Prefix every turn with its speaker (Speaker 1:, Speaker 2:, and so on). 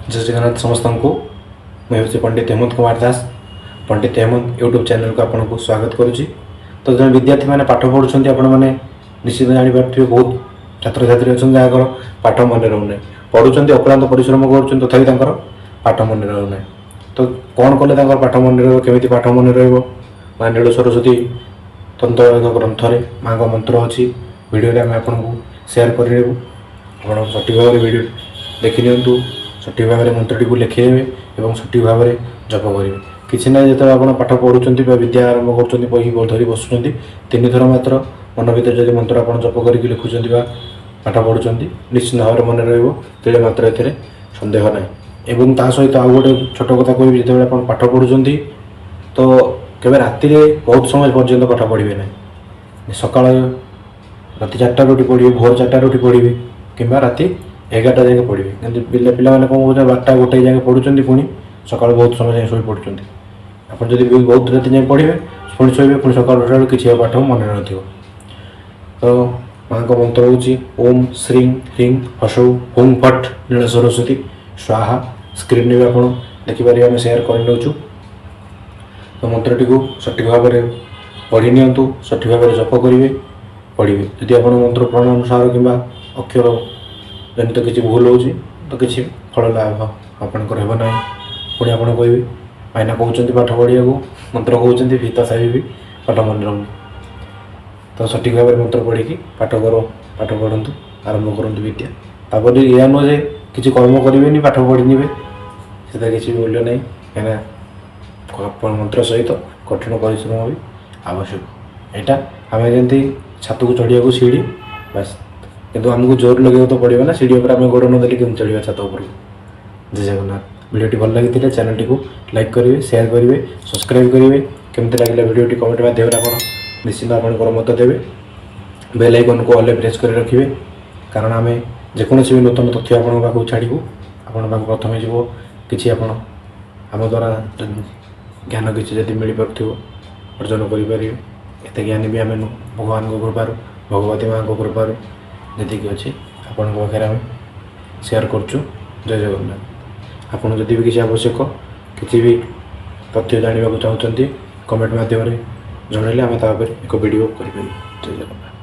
Speaker 1: जय जगन्नाथ समस्त को मुझे पंडित हेमंत कुमार दास पंडित हेमंत यूट्यूब चैनल को आपको स्वागत करुच्ची। तो जो विद्यार्थी मैंने पाठ पढ़ुंट आपण मैंने निश्चित जापर बहुत छात्र छात्री अच्छा जहाँ पाठ मन रोना पढ़ुं अक्लांत परिश्रम कर तथापि पाठ मन रोना। तो कौन कले पाठ मन रमी पाठ मन रा नील सरस्वती तंत्र ग्रंथ माँ का मंत्र अच्छी भिडियो आम आपको सेयार करूँ। आप सठिक भाव में भिड देखी नियंतु सठिक भाव में मंत्रटी को लिखेबे और सठिक भाव में जप करेंगे। किसी ना जो आप पाठ पढ़ुं विद्या आरंभ कर बही धरी बसुँच 3 थर मात्र मन भर जब मंत्र आप जप कर लिखुंट पाठ पढ़ुं निश्चित भाव में मन रे मात्र ए सन्देह ना। एवं ता सहित आउ गोटे छोट कथा कह जो आप पाठ पढ़ुं तो केवल राति बहुत समय पर्यंत पाठ पढ़े ना। सका राति 4टार उठी पढ़े भोर 4टार उठी पढ़े कि राति 11टा जाए पढ़े कि पिला कौन कौन 12टा 1 जाए पढ़ुं पुणी सका बहुत समय जाए शो पढ़ुं। आप बहुत राति जाए पढ़े पुणी शोबे पुणी सका उठा किसी पाठ मन न। तो माँ का मंत्र हूँ ओम श्री ह्रीं हसौ हुं फट नील सरस्वती स्वाहा। स्क्रीन में आप देखिपारे आम सेयार कर। तो मंत्रटी को सठिक भाव में पढ़ी नियंतु सठिक भाव में जप करेंगे पढ़े। यदि आप मंत्र प्रण अनुसार कि अक्षर जनित किसी भूल हो तो किसी फल लाभ आपंकर हो ना। पुणी आप कहे माइना कहते पाठ पढ़िया मंत्र कहते भीता साहब भी पाठ मन रही। तो सठिक भाव में मंत्र पढ़ी पाठ पाठ पढ़ु आरंभ करूँ विद्या। तापर यह नुह जे किसी कर्म करेंगे पाठ पढ़ी से किसी मूल्य नहीं कहीं मंत्र सहित कठिन परिश्रम भी आवश्यक। यहाँ आम जमी छात को चढ़िया सीढ़ी बस किंतु आमको जोर लगे तो पड़ेगा ना सीढ़ी पर आम गोड़ न देली केम चढ़ा छात उपर। जय जगन्नाथ। वीडियोटी भल लगी चैनल टी को लाइक करेंगे शेयर करेंगे सब्सक्राइब करेंगे। केमती लगे वीडियोटी कमेंट माध्यम आप निश्चित आपंकर मत देवे। बेल आइकन को ऑल प्रेस कर रखिए कारण आम जेकोसी भी नूतन तथ्य आपन पाक छाड़ू आपन प्रथम जीव कि आम द्वारा ज्ञान किसी जब मिल पार अर्जन करें। एत ज्ञान भी आम भगवान को कृपार भगवती माँ को कृपार जी अच्छी आपण पाखे आम सेयार करुँ। जय जगन्नाथ। आपड़ जदि भी किसी आवश्यक किसी भी तथ्य जानवा चाहते कमेंट मध्यम जनइले आम एक वीडियो करें। जय जगन्नाथ।